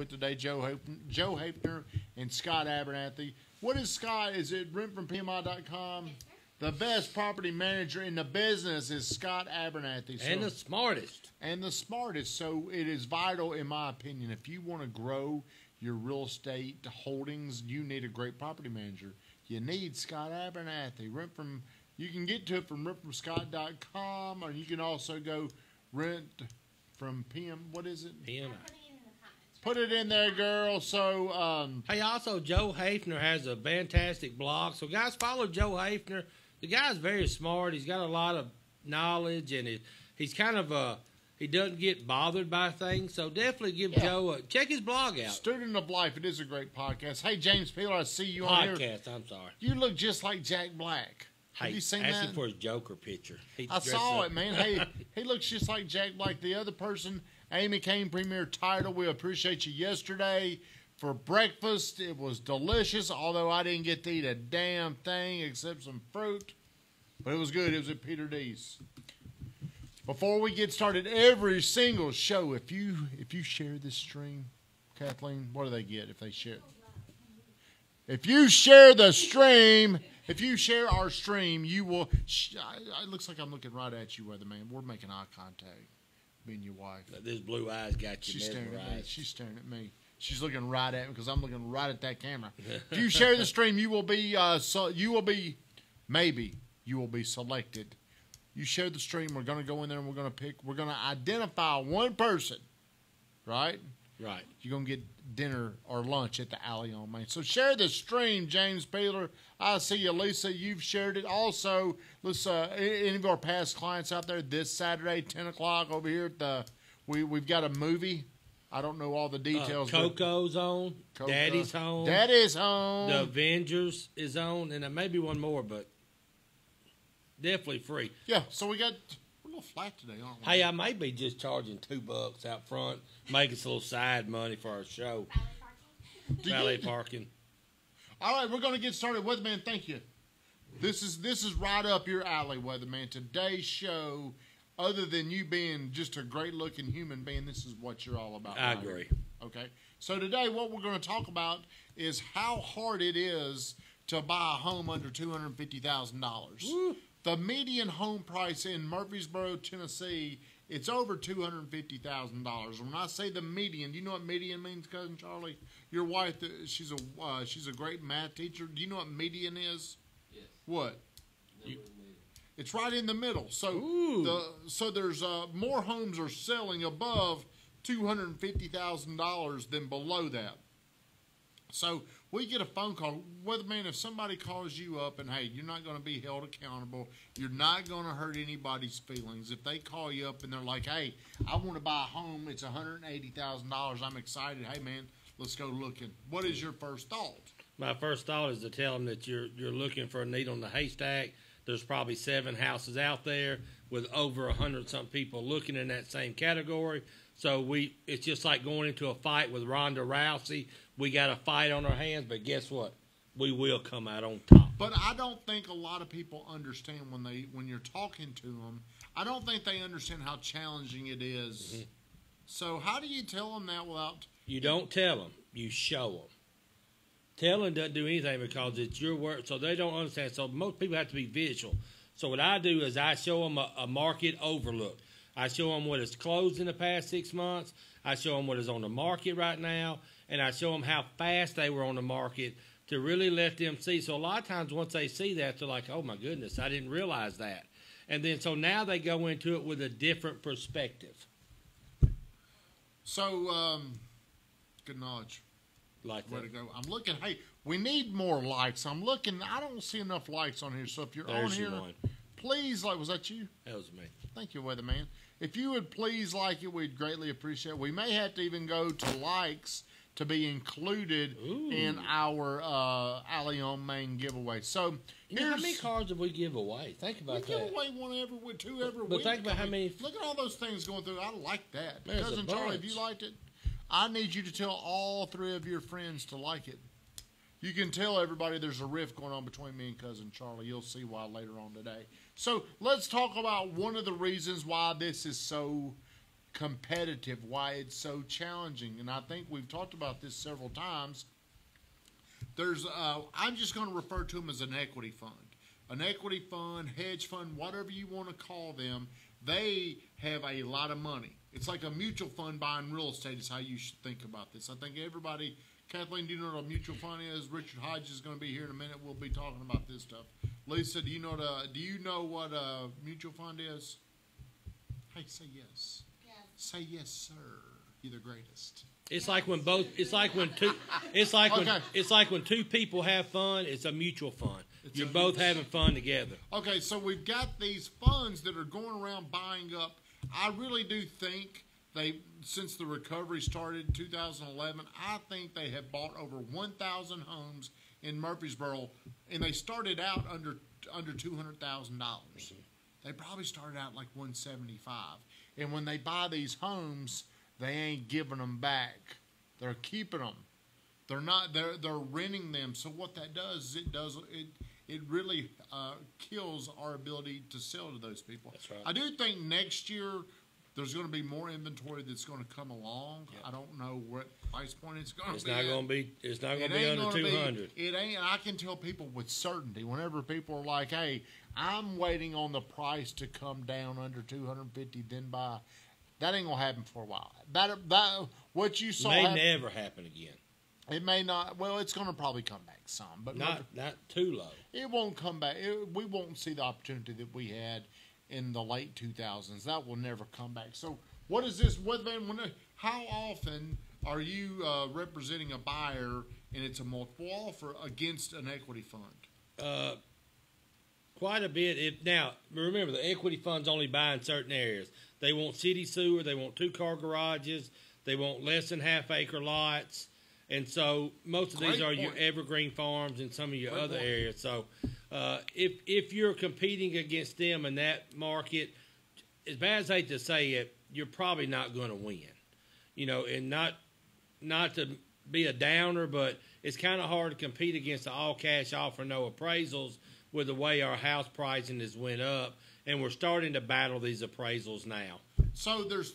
with today, Joe Hafner and Scott Abernathy. What is Scott? Is it rentfrompmi.com? The best property manager in the business is Scott Abernathy. And the smartest. And the smartest. So it is vital, in my opinion, if you want to grow your real estate holdings, you need a great property manager. You need Scott Abernathy. You can get to it from rentfromscott.com, or you can also go rent from PM. What is it? PM. Put it in there, girl. So, hey, also, Joe Hafner has a fantastic blog. So, guys, follow Joe Hafner. The guy's very smart. He's got a lot of knowledge, and he's kind of he doesn't get bothered by things. So, definitely give Joe check his blog out. Student of Life. It is a great podcast. Hey, James Peeler, I see you on here. Podcast, I'm sorry. You look just like Jack Black. Hey, have you seen ask that? him for his Joker picture. I saw it, man. Hey, he looks just like Jack Black. The other person, Amy Kane, Premier Title. We appreciate you yesterday for breakfast. It was delicious, although I didn't get to eat a damn thing except some fruit. But it was good. It was at Peter D's. Before we get started, every single show, if you share this stream, Kathleen, what do they get if they share? If you share the stream, if you share our stream, you will. It looks like I'm looking right at you, Weatherman. We're making eye contact. Me and your wife. These blue eyes got you. She's staring at me. She's staring at me. She's looking right at me because I'm looking right at that camera. If you share the stream, you will be. Maybe you will be selected. You share the stream. We're going to go in there and we're going to identify one person, right? Right. You're going to get dinner or lunch at the Alley on Main. So share the stream, James Peeler. I see you, Lisa. You've shared it. Also, let's any of our past clients out there this Saturday, 10 o'clock over here at the we've got a movie. I don't know all the details. Coco's on. Coco. Daddy's home. Daddy's home. The Avengers is on, and there may be one more, but definitely free. Yeah. So we're a little flat today, aren't we? Hey, I may be just charging $2 out front, making some little side money for our show. Valet parking. All right, we're going to get started. Weatherman, thank you. This is right up your alley, Weatherman. Today's show, other than you being just a great-looking human being, this is what you're all about. I agree. Okay. So today what we're going to talk about is how hard it is to buy a home under $250,000. The median home price in Murfreesboro, Tennessee, it's over $250,000. When I say the median, do you know what median means, Cousin Charlie? Your wife, she's a great math teacher. Do you know what median is? Yes. What? It's right in the middle. So there's more homes are selling above $250,000 than below that. So we get a phone call. Weatherman, if somebody calls you up and, hey, you're not going to be held accountable, you're not going to hurt anybody's feelings. If they call you up and they're like, hey, I want to buy a home, it's $180,000, I'm excited, hey, man, let's go looking. What is your first thought? My first thought is to tell them that you're looking for a needle in the haystack. There's probably 7 houses out there with over 100-something people looking in that same category. So it's just like going into a fight with Ronda Rousey. We got a fight on our hands, but guess what? We will come out on top. But I don't think a lot of people understand when you're talking to them. I don't think they understand how challenging it is. Mm-hmm. So how do you tell them that without? You don't tell them. You show them. Telling doesn't do anything because it's your work, so they don't understand. So most people have to be visual. So what I do is I show them a market overlook. I show them what has closed in the past 6 months. I show them what is on the market right now. And I show them how fast they were on the market to really let them see. So a lot of times once they see that, they're like, oh, my goodness, I didn't realize that. And then so now they go into it with a different perspective. So, good knowledge. Like Way to go. I'm looking. Hey, we need more likes. I'm looking. I don't see enough likes on here. So if you're on here, please, was that you? That was me. Thank you, Weatherman. If you would please like it, we'd greatly appreciate it. We may have to even go to likes to be included in our Alley on Main giveaway. So, how many cars have we give away? Think about that. We give away two every week. But think about how many. Look at all those things going through. I like that. There's Cousin Charlie, if you liked it, I need you to tell all 3 of your friends to like it. You can tell everybody there's a rift going on between me and Cousin Charlie. You'll see why later on today. So let's talk about one of the reasons why this is so competitive, why it's so challenging. And I think we've talked about this several times. There's, I'm just going to refer to them as an equity fund. An equity fund, hedge fund, whatever you want to call them, they have a lot of money. It's like a mutual fund buying real estate is how you should think about this. I think everybody, Kathleen, do you know what a mutual fund is? Richard Hodge is going to be here in a minute. We'll be talking about this stuff. Lisa, do you know what a mutual fund is? Hey, say yes. Yes. Say yes, sir. You're the greatest. It's like when two people have fun. It's a mutual fund. You're both having fun together. Okay, so we've got these funds that are going around buying up. I really do think since the recovery started in 2011, I think they have bought over 1,000 homes in Murfreesboro, and they started out under $200,000. Mm-hmm. They probably started out like 175. And when they buy these homes, they ain't giving them back. They're keeping them. They're not. They're renting them. So what that does is it really kills our ability to sell to those people. That's right. I do think next year there's going to be more inventory that's going to come along. Yep. I don't know what price point it's going to be. It's not going to be under 200. It ain't. I can tell people with certainty. Whenever people are like, "Hey, I'm waiting on the price to come down under 250, then buy," that ain't gonna happen for a while. That what you saw may never happen again. It may not. Well, it's going to probably come back some, but not too low. It won't come back. We won't see the opportunity that we had in the late 2000s. That will never come back. So, what is this? How often are you representing a buyer and it's a multiple offer against an equity fund? Quite a bit. Now, remember, the equity funds only buy in certain areas. They want city sewer. They want 2-car garages. They want less than half-acre lots. And so most of these are your evergreen farms and some of your other areas. So if you're competing against them in that market, as bad as I hate to say it, you're probably not going to win. You know, and not to be a downer, but it's kind of hard to compete against the all-cash offer, no appraisals with the way our house pricing has went up. And we're starting to battle these appraisals now. So there's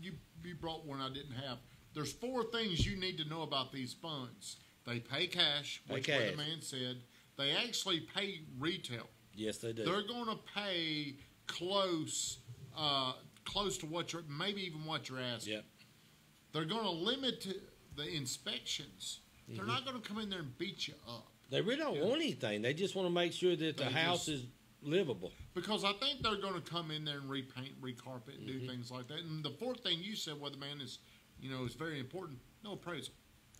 you brought one I didn't have. There's 4 things you need to know about these funds. They pay cash, which what the man said. They actually pay retail. Yes, they do. They're going to pay close to what maybe even what you're asking. Yep. They're going to limit the inspections. Mm-hmm. They're not going to come in there and beat you up. They really don't want anything. They just want to make sure that the house is livable. Because I think they're going to come in there and repaint, recarpet, and do things like that. And the 4th thing you said, well, the man is, is very important. No appraisal.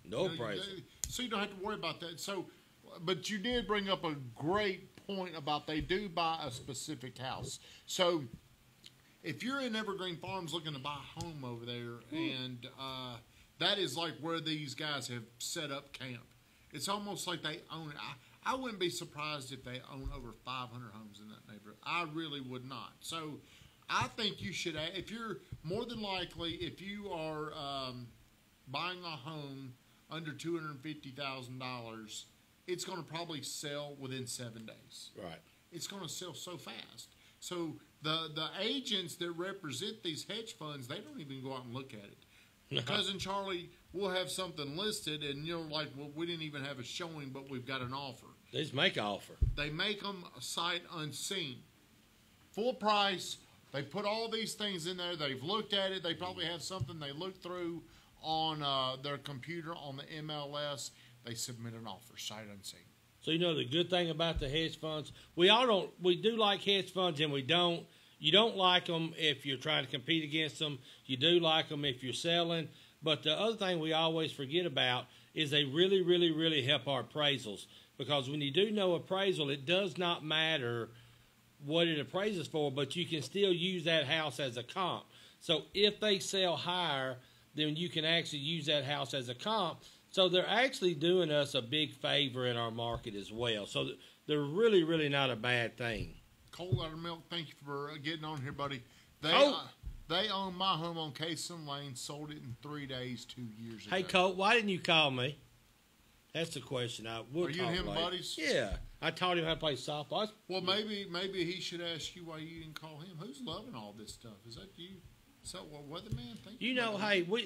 No appraisal. So you don't have to worry about that. So, but you did bring up a great point about they do buy a specific house. So if you're in Evergreen Farms looking to buy a home over there, and that is like where these guys have set up camp. It's almost like they own it. I wouldn't be surprised if they own over 500 homes in that neighborhood. I really would not. So I think you should, if you're more than likely, if you are buying a home under $250,000, it's going to probably sell within 7 days. Right. It's going to sell so fast. So the agents that represent these hedge funds, they don't even go out and look at it. Cousin Charlie will have something listed, and well, we didn't even have a showing, but we've got an offer. They just make an offer. They make them sight unseen. Full price. They put all these things in there. They've looked at it. They probably have something they looked through on their computer on the MLS. They submit an offer, sight unseen. So the good thing about the hedge funds, we do like hedge funds and we don't. You don't like them if you're trying to compete against them. You do like them if you're selling. But the other thing we always forget about is they really, really, really help our appraisals. Because when you do no appraisal, it does not matter what it appraises for, but you can still use that house as a comp. So if they sell higher, then you can actually use that house as a comp. So they're actually doing us a big favor in our market as well. So they're really, really not a bad thing. Cold out of milk, thank you for getting on here, buddy. They own my home on Cason Lane, sold it in 3 days 2 years ago. Hey, Colt, why didn't you call me? That's the question. Are you and him buddies? Yeah. I taught him how to play softball. Well, maybe he should ask you why you didn't call him. Who's loving all this stuff? Is that you? So, weatherman, think you know, hey, we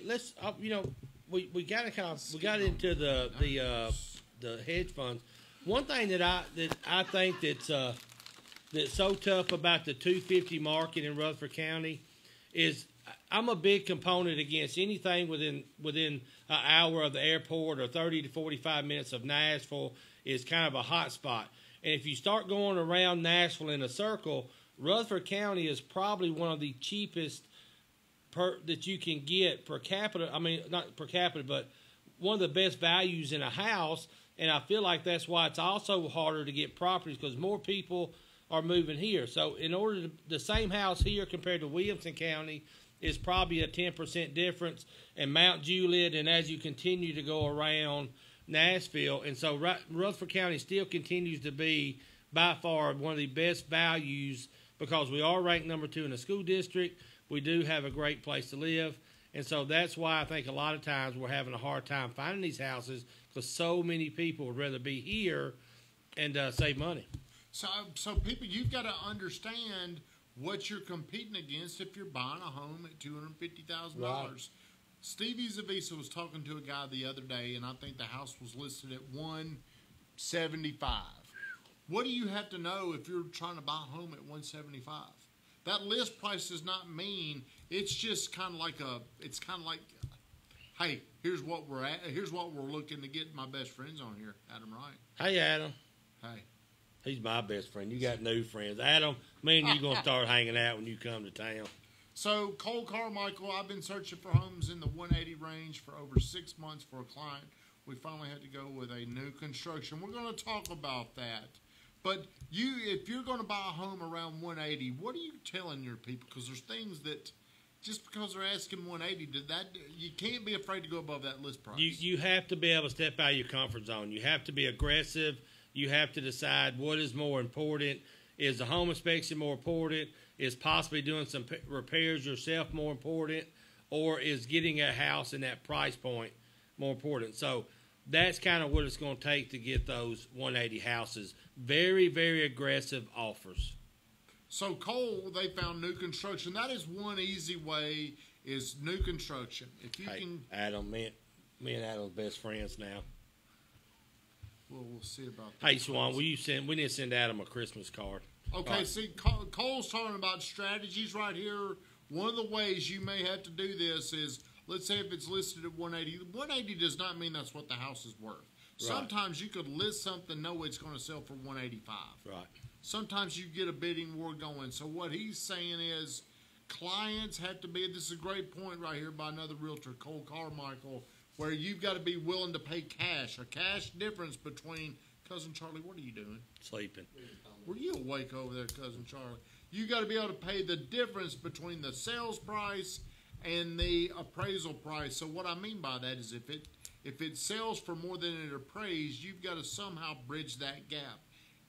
got to we got into the hedge funds. One thing that I think that's so tough about the 250 market in Rutherford County is I'm a big component against anything within an hour of the airport or 30 to 45 minutes of Nashville is kind of a hot spot. And if you start going around Nashville in a circle, Rutherford County is probably one of the cheapest that you can get per capita. I mean, not per capita, but one of the best values in a house. And I feel like that's why it's also harder to get properties because more people are moving here. So in order to, the same house here compared to Williamson County is probably a 10% difference, and Mount Juliet, and as you continue to go around Nashville. And so Rutherford County still continues to be by far one of the best values because we are ranked number 2 in the school district. We do have a great place to live. And so that's why I think a lot of times we're having a hard time finding these houses because so many people would rather be here and save money. So people, you've got to understand what you're competing against if you're buying a home at $250,000. Right. Stevie Zavisa was talking to a guy the other day, and I think the house was listed at $175,000. What do you have to know if you're trying to buy a home at $175,000? That list price does not mean it's just kind of like hey, here's what we're at. Here's what we're looking to get my best friends on here. Adam Wright. Hey, Adam. Hey. He's my best friend. You got new friends. Adam, me and you going to start hanging out when you come to town. So, Cole Carmichael, I've been searching for homes in the 180 range for over 6 months for a client. We finally had to go with a new construction. We're going to talk about that. But if you're going to buy a home around 180, what are you telling your people? Because there's things that just because they're asking 180, you can't be afraid to go above that list price. You have to be able to step out of your comfort zone. You have to be aggressive. You have to decide what is more important. Is the home inspection more important? Is possibly doing some repairs yourself more important? Or is getting a house in that price point more important? So that's kind of what it's going to take to get those 180 houses. Very, very aggressive offers. So, Cole, they found new construction. That is one easy way is new construction. If you can, Adam, me and Adam's best friends now. Well, we'll see about that. Hey, Swan, we need to send Adam a Christmas card. Okay, right. See, Cole's talking about strategies right here. One of the ways you may have to do this is, let's say if it's listed at 180. 180 does not mean that's what the house is worth. Right. Sometimes you could list something, know it's going to sell for 185. Right. Sometimes you get a bidding war going. So what he's saying is clients have to be, this is a great point right here by another realtor, Cole Carmichael, where you've got to be willing to pay cash. A cash difference between, Cousin Charlie, what are you doing? Sleeping. Were you awake over there, Cousin Charlie? You got to be able to pay the difference between the sales price and the appraisal price. So what I mean by that is if it sells for more than it appraised, you've got to somehow bridge that gap.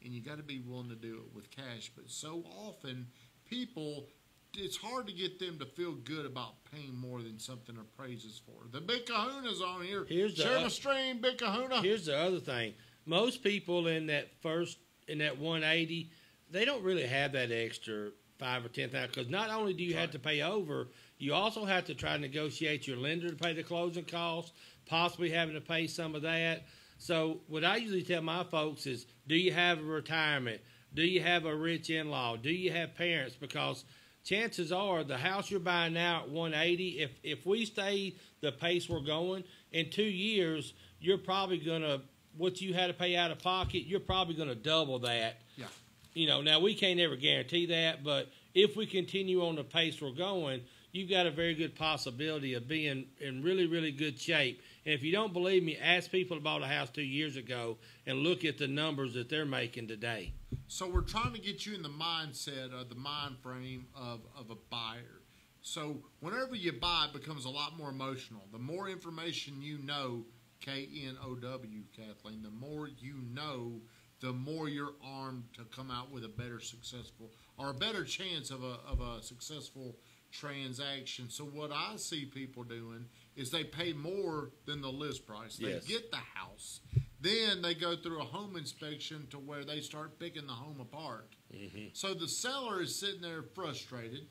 And you got to be willing to do it with cash. But so often, people, it's hard to get them to feel good about paying more than something appraises for. The Big Kahuna's on here. Share the stream, Big Kahuna. Here's the other thing. Most people in that 180, they don't really have that extra $5,000 or $10,000 because not only do you have to pay over, you also have to try to negotiate your lender to pay the closing costs, possibly having to pay some of that. So what I usually tell my folks is, do you have a retirement? Do you have a rich in-law? Do you have parents? Because chances are the house you're buying now at 180, if we stay the pace we're going, in 2 years, you're probably going to, what you had to pay out of pocket, you're probably going to double that. Yeah. Now we can't ever guarantee that, but if we continue on the pace we're going, you've got a very good possibility of being in really, really good shape. And if you don't believe me, ask people that bought a house 2 years ago and look at the numbers that they're making today. So we're trying to get you in the mindset of the mind frame of a buyer. So whenever you buy, it becomes a lot more emotional. The more information you know, K-N-O-W, Kathleen, the more you know, the more you're armed to come out with a better successful or a better chance of a successful transaction. So what I see people doing is they pay more than the list price. They get the house. Then they go through a home inspection to where they start picking the home apart. Mm-hmm. So the seller is sitting there frustrated.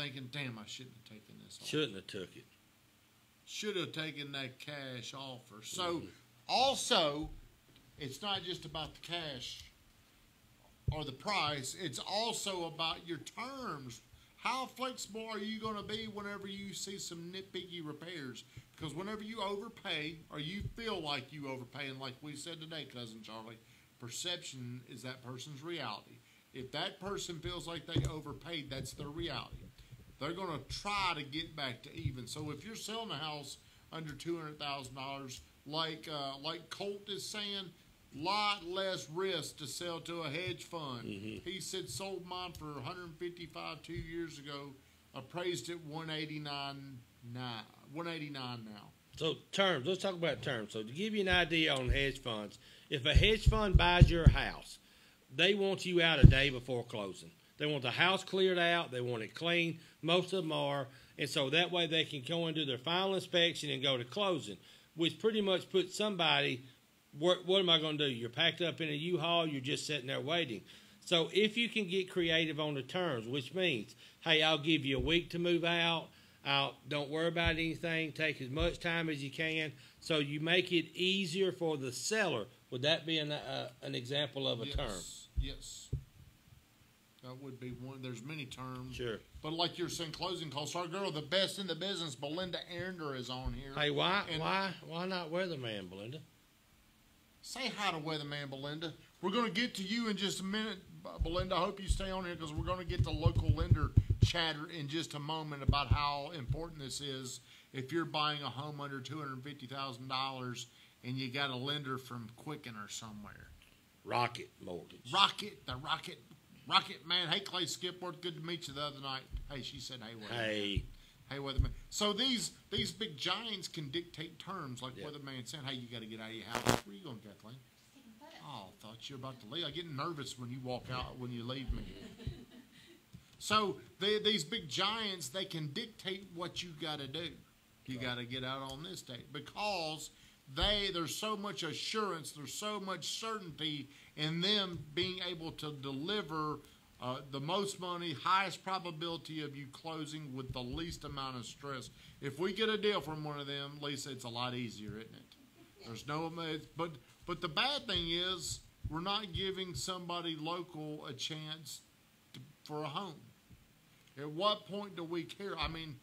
thinking, damn, I shouldn't have taken this offer. Shouldn't have took it. Should have taken that cash offer. So, also, it's not just about the cash or the price. It's also about your terms. How flexible are you going to be whenever you see some nitpicky repairs? Because whenever you overpay or you feel like you overpay, and like we said today, Cousin Charlie, perception is that person's reality. If that person feels like they overpaid, that's their reality. They're going to try to get back to even. So if you're selling a house under $200,000, like Colt is saying, lot less risk to sell to a hedge fund. He said sold mine for $155 2 years ago, appraised at $189 now. So terms, let's talk about terms. So to give you an idea on hedge funds, if a hedge fund buys your house, they want you out a day before closing. They want the house cleared out. They want it clean. Most of them are. And so that way they can go and do their final inspection and go to closing, which pretty much puts somebody, what am I going to do? You're packed up in a U-Haul. You're just sitting there waiting. So if you can get creative on the terms, which means, hey, I'll give you a week to move out. Don't worry about anything. Take as much time as you can. So you make it easier for the seller. Would that be an example of a term? Yes. That would be one. There's many terms. Sure. But like you're saying, closing costs. Our girl, the best in the business, Belinda Arender, is on here. Hey, why not Weatherman, Belinda? Say hi to Weatherman, Belinda. We're going to get to you in just a minute, Belinda. I hope you stay on here because we're going to get to local lender chatter in just a moment about how important this is if you're buying a home under $250,000 and you got a lender from Quicken or somewhere. Rocket Mortgage. Rocket man. Hey, Clay Skipworth, good to meet you the other night. Hey, she said, hey, Weatherman. Hey, Weatherman. So these big giants can dictate terms, like Weatherman said, hey, you got to get out of your house. Where you going, Kathleen? Oh, I thought you were about to leave. I get nervous when you walk out, when you leave me. So these big giants, they can dictate what you got to do. You got to get out on this date because there's so much assurance, there's so much certainty in them being able to deliver the most money, highest probability of you closing with the least amount of stress. If we get a deal from one of them, Lisa, it's a lot easier, isn't it? There's no, but the bad thing is we're not giving somebody local a chance for a home. At what point do we care? I mean,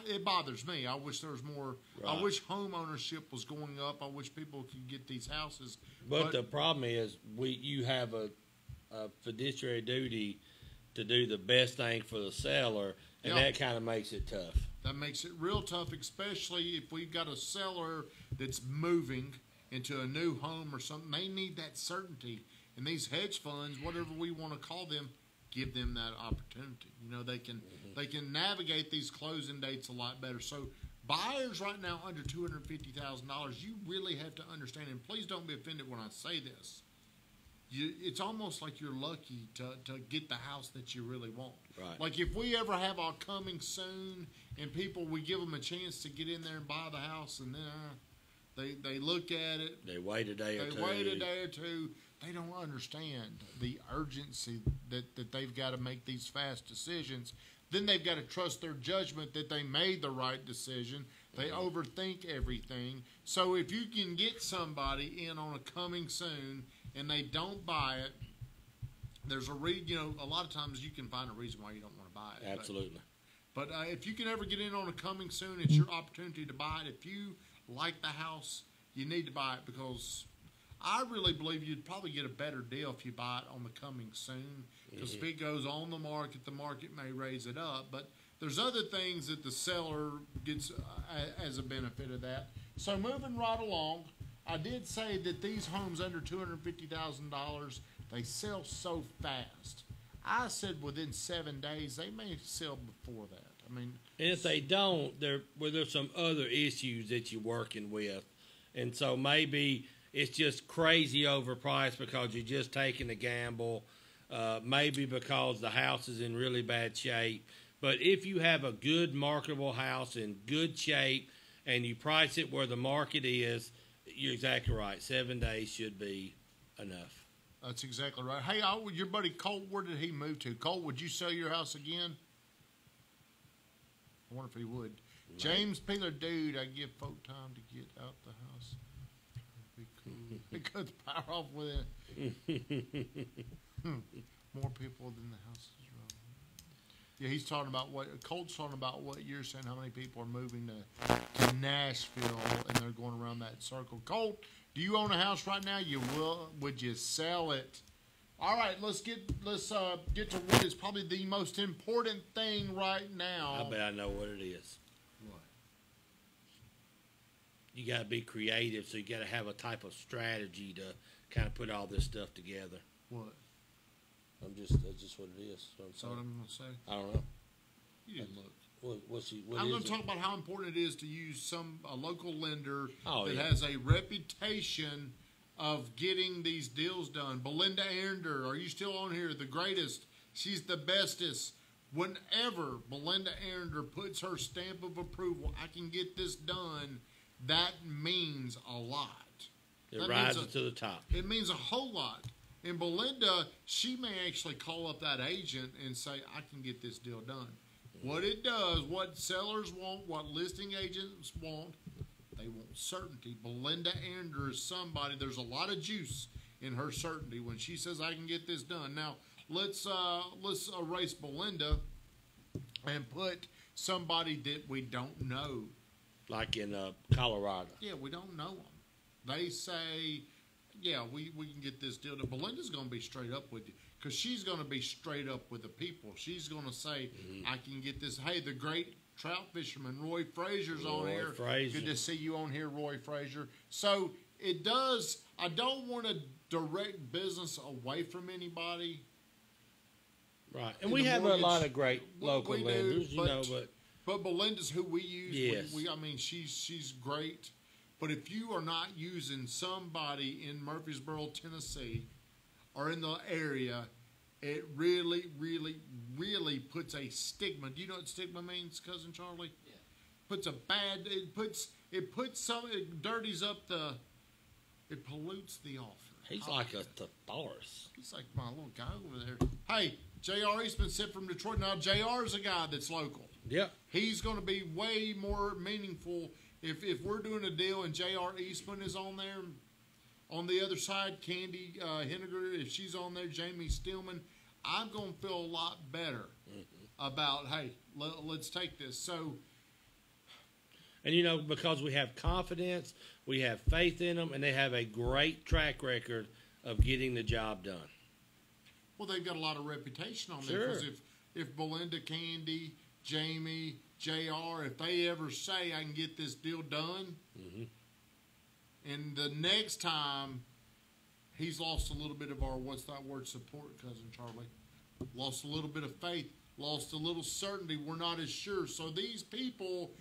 it bothers me. I wish there was more. Right. I wish home ownership was going up. I wish people could get these houses. But the problem is, you have a fiduciary duty to do the best thing for the seller, and that kind of makes it tough. That makes it real tough, especially if we've got a seller that's moving into a new home or something. They need that certainty. And these hedge funds, whatever we want to call them, give them that opportunity. You know, they can navigate these closing dates a lot better. So buyers right now under $250,000, you really have to understand, and please don't be offended when I say this. It's almost like you're lucky to get the house that you really want. Right. Like if we ever have our coming soon and we give them a chance to get in there and buy the house, and then they look at it. They wait a day or two. They don't understand the urgency that they've got to make these fast decisions. Then they've got to trust their judgment that they made the right decision. They overthink everything. So if you can get somebody in on a coming soon and they don't buy it, there's a lot of times you can find a reason why you don't want to buy it. Absolutely. But if you can ever get in on a coming soon, it's your opportunity to buy it. If you like the house, you need to buy it because I really believe you'd probably get a better deal if you buy it on the coming soon. Because if it goes on the market may raise it up. But there's other things that the seller gets as a benefit of that. So moving right along, I did say that these homes under $250,000, they sell so fast. I said within 7 days, they may sell before that. I mean, and if they don't, there's some other issues that you're working with. And so maybe it's just crazy overpriced because you're just taking a gamble, maybe because the house is in really bad shape. But if you have a good marketable house in good shape and you price it where the market is, you're exactly right. 7 days should be enough. That's exactly right. Hey, your buddy Colt, where did he move to? Colt, would you sell your house again? I wonder if he would. Right. James Peeler, dude, I give folk time to get out the house. That'd be cool. They cut the power off with it. More people than the house is wrong. Yeah, he's talking about Colt's talking about what you're saying, how many people are moving to Nashville and they're going around that circle. Colt, do you own a house right now? You will. Would you sell it? All right, let's get to what is probably the most important thing right now. I bet I know what it is. What? You got to be creative, so you got to have a type of strategy to kind of put all this stuff together. What? That's just what it is. That's what I'm going to say. I don't know. You didn't look. I'm going to talk about how important it is to use a local lender that yeah. has a reputation of getting these deals done. Belinda Arender, are you still on here? The greatest. She's the bestest. Whenever Belinda Arender puts her stamp of approval, I can get this done, that means a lot. It rises to the top. It means a whole lot. And Belinda, she may actually call up that agent and say, I can get this deal done. What it does, what sellers want, what listing agents want, they want certainty. Belinda Arender is somebody, there's a lot of juice in her certainty when she says, I can get this done. Now, let's erase Belinda and put somebody that we don't know. Like in Colorado. Yeah, we don't know them. They say, yeah, we can get this deal done. Belinda's going to be straight up with you because she's going to be straight up with the people. She's going to say, I can get this. Hey, the great trout fisherman Roy Frazier's on here. Good to see you on here, Roy Frazier. So it does. I don't want to direct business away from anybody. Right, and we have a lot of great local lenders, but Belinda's who we use. Yes. I mean, she's great. But if you are not using somebody in Murfreesboro, Tennessee, or in the area, it really, really, really puts a stigma. Do you know what stigma means, Cousin Charlie? Yeah. It dirties up it pollutes the offer. He's like a thesaurus. He's like my little guy over there. Hey, J.R. Eastman sent from Detroit. Now, J.R. is a guy that's local. Yep. He's going to be way more meaningful if we're doing a deal and J.R. Eastman is on there. On the other side, Candy Henniger, if she's on there, Jamie Stillman, I'm going to feel a lot better about, hey, let's take this. So, and, because we have confidence, we have faith in them, and they have a great track record of getting the job done. Well, they've got a lot of reputation on there. Because if Belinda, Candy, Jamie, JR, if they ever say, I can get this deal done, and the next time he's lost a little bit of our, what's that word, support, Cousin Charlie, lost a little bit of faith, lost a little certainty, we're not as sure. So these people,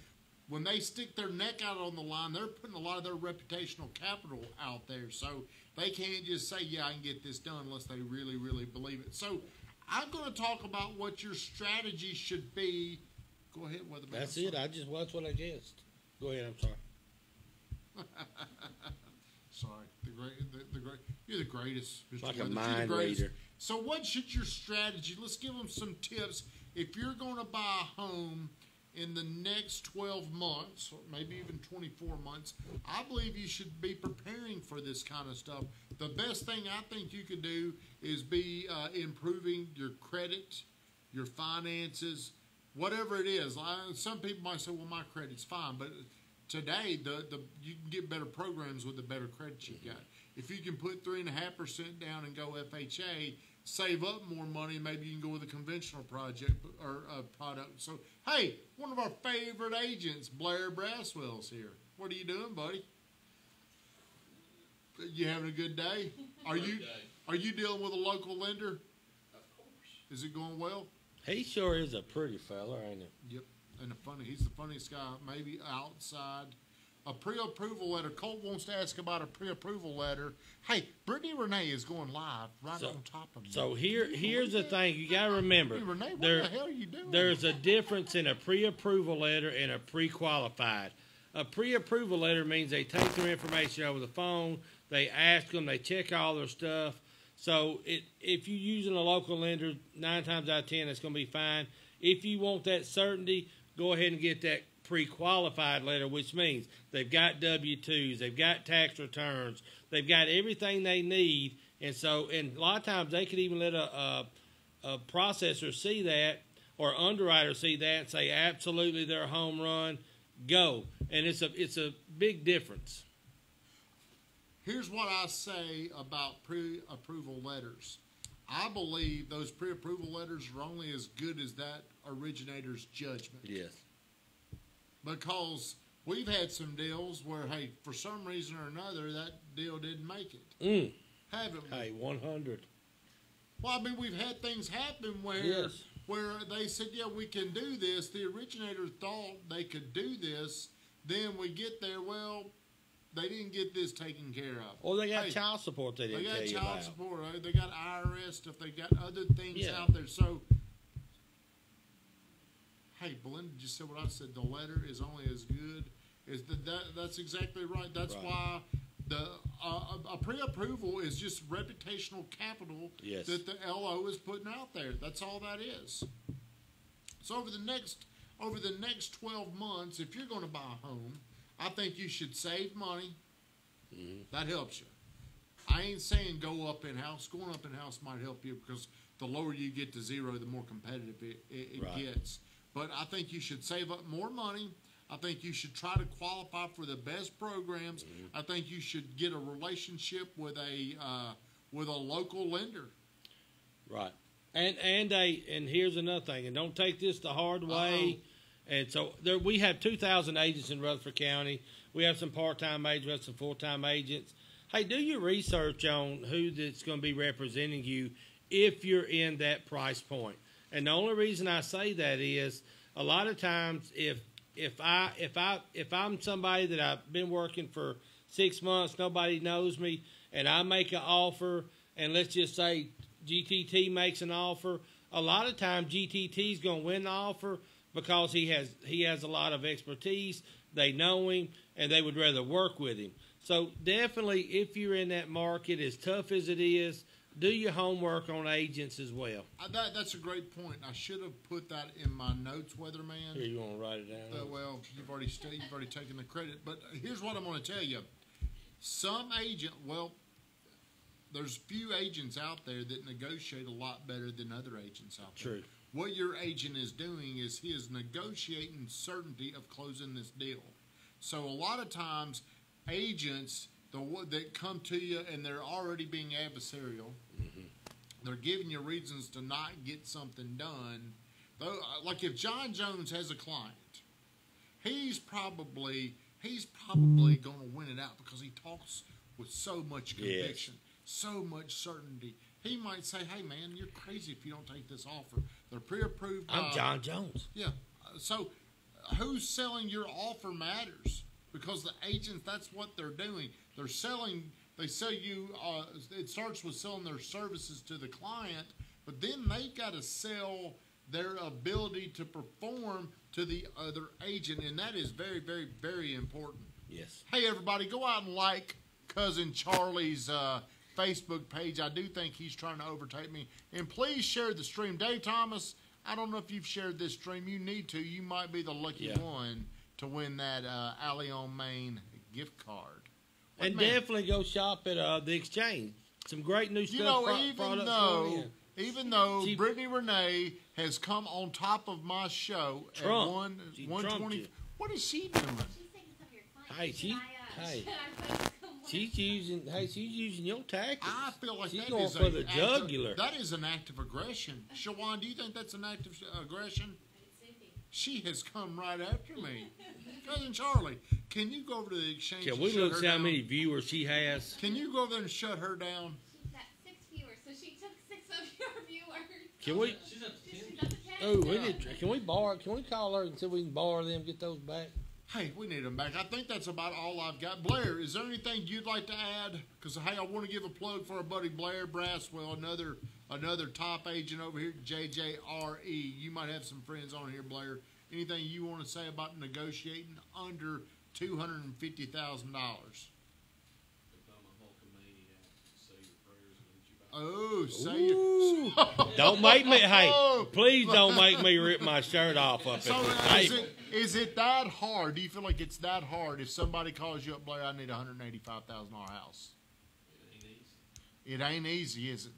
when they stick their neck out on the line, they're putting a lot of their reputational capital out there. So they can't just say, yeah, I can get this done unless they really, really believe it. So I'm going to talk about what your strategy should be. Go ahead, Weatherman. That's it. That's what I guessed. Go ahead. I'm sorry. Sorry. You're the greatest. Mr. Like Weathers. a mind reader. So what should your strategy, let's give them some tips. If you're going to buy a home in the next 12 months, or maybe even 24 months, I believe you should be preparing for this kind of stuff. The best thing I think you could do is be improving your credit, your finances, whatever it is. Some people might say, well, my credit's fine, but today you can get better programs with the better credit you've got. If you can put 3.5% down and go FHA, save up more money, maybe you can go with a conventional project or product. So, hey, one of our favorite agents, Blair Braswell's here. What are you doing, buddy? You having a good day? Are you dealing with a local lender? Of course. Is it going well? He sure is a pretty fella, ain't he? Yep. And he's the funniest guy, maybe outside. A pre-approval letter. Colt wants to ask about a pre-approval letter. Hey, Brittany Renee is going live on top of me. So here's the thing. You got to remember. Brittany Renee, what the hell are you doing? There's a difference in a pre-approval letter and a pre-qualified. A pre-approval letter means they take their information over the phone. They ask them. They check all their stuff. So if you're using a local lender, 9 times out of 10, it's going to be fine. If you want that certainty, go ahead and get that pre-qualified letter, which means they've got W-2s, they've got tax returns, they've got everything they need. And so, and a lot of times they could even let a processor see that or underwriter see that and say, absolutely, they're a home run, go. And it's a big difference. Here's what I say about pre-approval letters. I believe those pre-approval letters are only as good as that originator's judgment. Yes. Because we've had some deals where, hey, for some reason or another, that deal didn't make it. Haven't we? Hey, 100. Well, I mean, we've had things happen where they said, yeah, we can do this. The originator thought they could do this. Then we get there, well, they didn't get this taken care of. Or they got child support they didn't tell you about. They got child support. They got IRS stuff. They got other things out there. So, hey, Belinda just said what I said. The letter is only as good as that's exactly right. That's why a pre-approval is just reputational capital that the LO is putting out there. That's all that is. So over the next 12 months, if you're going to buy a home, I think you should save money. That helps you. I ain't saying go up in house. Going up in house might help you because the lower you get to zero, the more competitive it gets. But I think you should save up more money. I think you should try to qualify for the best programs. I think you should get a relationship with a local lender. Right. And here's another thing. And don't take this the hard way. And so we have 2,000 agents in Rutherford County. We have some part-time agents, we have some full-time agents. Hey, do your research on who that's going to be representing you if you're in that price point. And the only reason I say that is a lot of times if I'm somebody that I've been working for 6 months, nobody knows me, and I make an offer, and let's just say GTT makes an offer, a lot of times GTT's going to win the offer because he has a lot of expertise, they know him, and they would rather work with him. So definitely, if you're in that market, as tough as it is, do your homework on agents as well. That's a great point. I should have put that in my notes, Weatherman. Here, you want to write it down? Well, you've already taken the credit. But here's what I'm going to tell you. There's few agents out there that negotiate a lot better than other agents out there. True. What your agent is doing is he is negotiating certainty of closing this deal. So a lot of times, agents that come to you and they're already being adversarial, they're giving you reasons to not get something done. Though, like if John Jones has a client, he's probably going to win it out because he talks with so much conviction, so much certainty. He might say, hey, man, you're crazy if you don't take this offer. They're pre-approved. I'm John Jones. Yeah. So who's selling your offer matters because the agents, that's what they're doing. They're selling, they sell you, it starts with selling their services to the client, but then they got to sell their ability to perform to the other agent, and that is very, very, very important. Yes. Hey, everybody, go out and like Cousin Charlie's Facebook page. I do think he's trying to overtake me. And please share the stream. Dave Thomas, I don't know if you've shared this stream. You need to. You might be the lucky one to win that Alley on Main gift card. And definitely go shop at the Exchange. Some great new stuff. Even though Brittany Renee has come on top of my show at 120. What is she doing? She's using your tactics. I feel like she's going for the jugular. That is an act of aggression. Shawan, do you think that's an act of aggression? She has come right after me. Cousin Charlie, can you go over to the Exchange? Can we look see how many viewers she has? Can you go over there and shut her down? She's got 6 viewers, so she took 6 of your viewers. Can we? She's up to 10. Oh, can we borrow? Can we call her and see if we can borrow them, get those back? Hey, we need them back. I think that's about all I've got. Blair, is there anything you'd like to add? Because, hey, I want to give a plug for our buddy Blair Braswell, another top agent over here, JJRE. You might have some friends on here, Blair. Anything you want to say about negotiating under $250,000? Oh, say Ooh. Don't make me. Hey, please don't make me rip my shirt off up So at the table. is it that hard? Do you feel like it's that hard if somebody calls you up, Blair, I need a $185,000 house? It ain't easy, is it?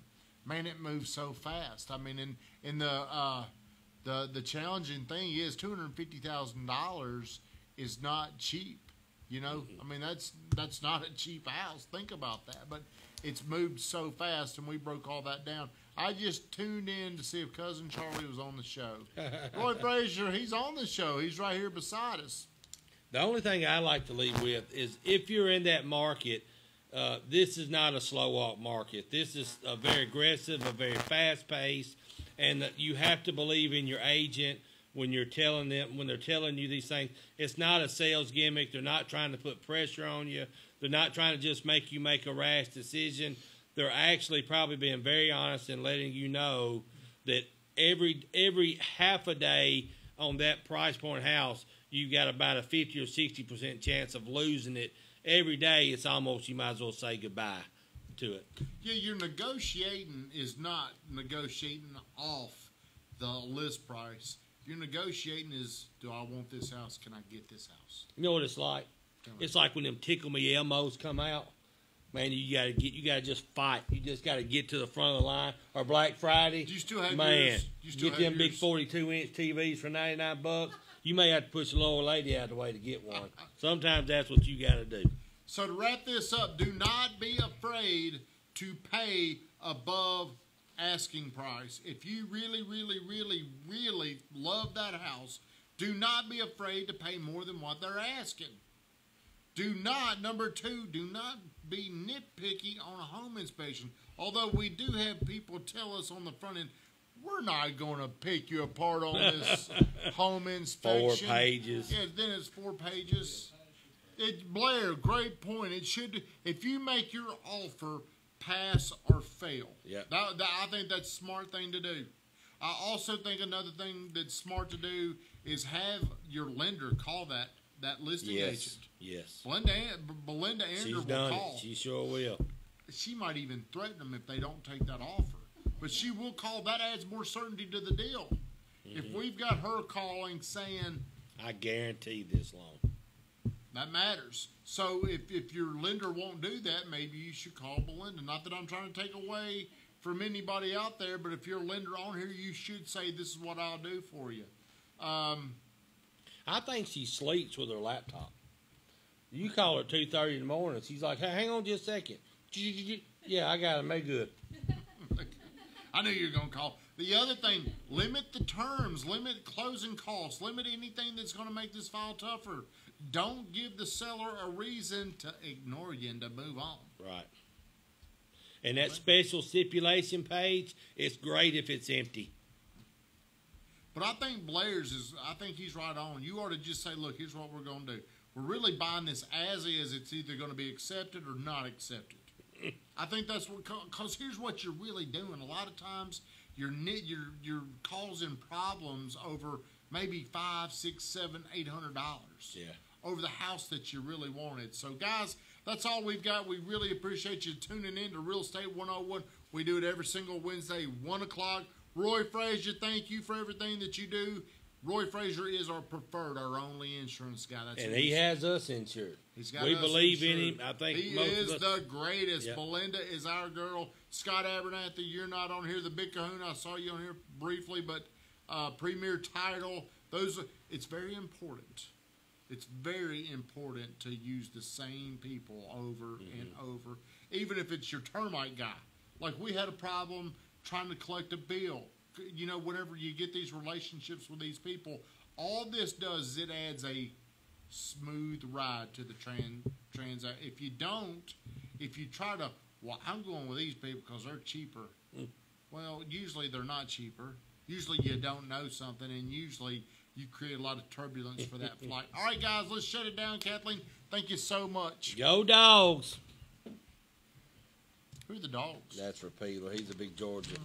Man, it moves so fast. I mean, in the challenging thing is $250,000 is not cheap. You know, I mean that's not a cheap house. Think about that. But it's moved so fast, and we broke all that down. I just tuned in to see if Cousin Charlie was on the show. Roy Frazier, he's on the show. He's right here beside us. The only thing I like to leave with is if you're in that market, this is not a slow walk market. This is a very aggressive, a very fast pace, and you have to believe in your agent when you're telling them, when they're telling you these things. It's not a sales gimmick. They're not trying to put pressure on you. They're not trying to just make you make a rash decision. They're actually probably being very honest and letting you know that every half a day on that price point house, you've got about a 50 or 60% chance of losing it. Every day, it's almost, you might as well say goodbye to it. Yeah, you're negotiating is not negotiating off the list price. You're negotiating is, do I want this house? Can I get this house? You know what it's like? It's like when them Tickle Me Elmos come out. Man, you gotta just fight. You just gotta get to the front of the line. Or Black Friday. Do you still have man, yours? You still get have them yours? big 42-inch TVs for $99. You may have to push the lower lady out of the way to get one. Sometimes that's what you gotta do. So to wrap this up, do not be afraid to pay above asking price. If you really, really, really, really love that house, do not be afraid to pay more than what they're asking. Do not, number two, do not be nitpicky on a home inspection. Although we do have people tell us on the front end, we're not going to pick you apart on this home inspection. 4 pages. Yeah, then it's 4 pages. Blair, great point. It should, if you make your offer pass or fail. Yeah. I think that's a smart thing to do. I also think another thing that's smart to do is have your lender call that listing agent. Yes. Belinda Ander She's will done call. it. She sure will. She might even threaten them if they don't take that offer. But she will call. That adds more certainty to the deal. Mm-hmm. If we've got her calling saying, I guarantee this loan. that matters. So if your lender won't do that, maybe you should call Belinda. Not that I'm trying to take away from anybody out there, but if you're a lender on here, you should say, this is what I'll do for you. I think she sleeps with her laptop. You call her 2:30 in the morning. She's like, hey, hang on just a second. Yeah, I got it. Make good. I knew you were going to call. The other thing, limit the terms, limit closing costs, limit anything that's going to make this file tougher. Don't give the seller a reason to ignore you and to move on. Right. And that special stipulation page, it's great if it's empty. But I think Blair's I think he's right on. You ought to just say, look, here's what we're going to do. We're really buying this as is. It's either going to be accepted or not accepted. I think that's what, because here's what you're really doing. A lot of times you're causing problems over maybe $500, $600, $700, $800. Yeah. Over the house that you really wanted. So, guys, that's all we've got. We really appreciate you tuning in to Real Estate 101. We do it every single Wednesday, 1 o'clock. Roy Frazier, thank you for everything that you do. Roy Frazier is our preferred, our only insurance guy. That's and he has us insured. We believe in him. I think he most is of us, the greatest. Yep. Belinda is our girl. Scott Abernathy, you're not on here. The Big Kahuna, I saw you on here briefly, but Premier Title, it's very important. It's very important to use the same people over and over, even if it's your termite guy. Like we had a problem trying to collect a bill. You know, whenever you get these relationships with these people, all this does is it adds a smooth ride to the transaction. If you don't, if you try to, well, I'm going with these people because they're cheaper. Well, usually they're not cheaper. Usually you don't know something, and usually you create a lot of turbulence for that flight. All right, guys, let's shut it down. Kathleen, thank you so much. Go Dogs. Who are the dogs? That's for Peeler. He's a big Georgia.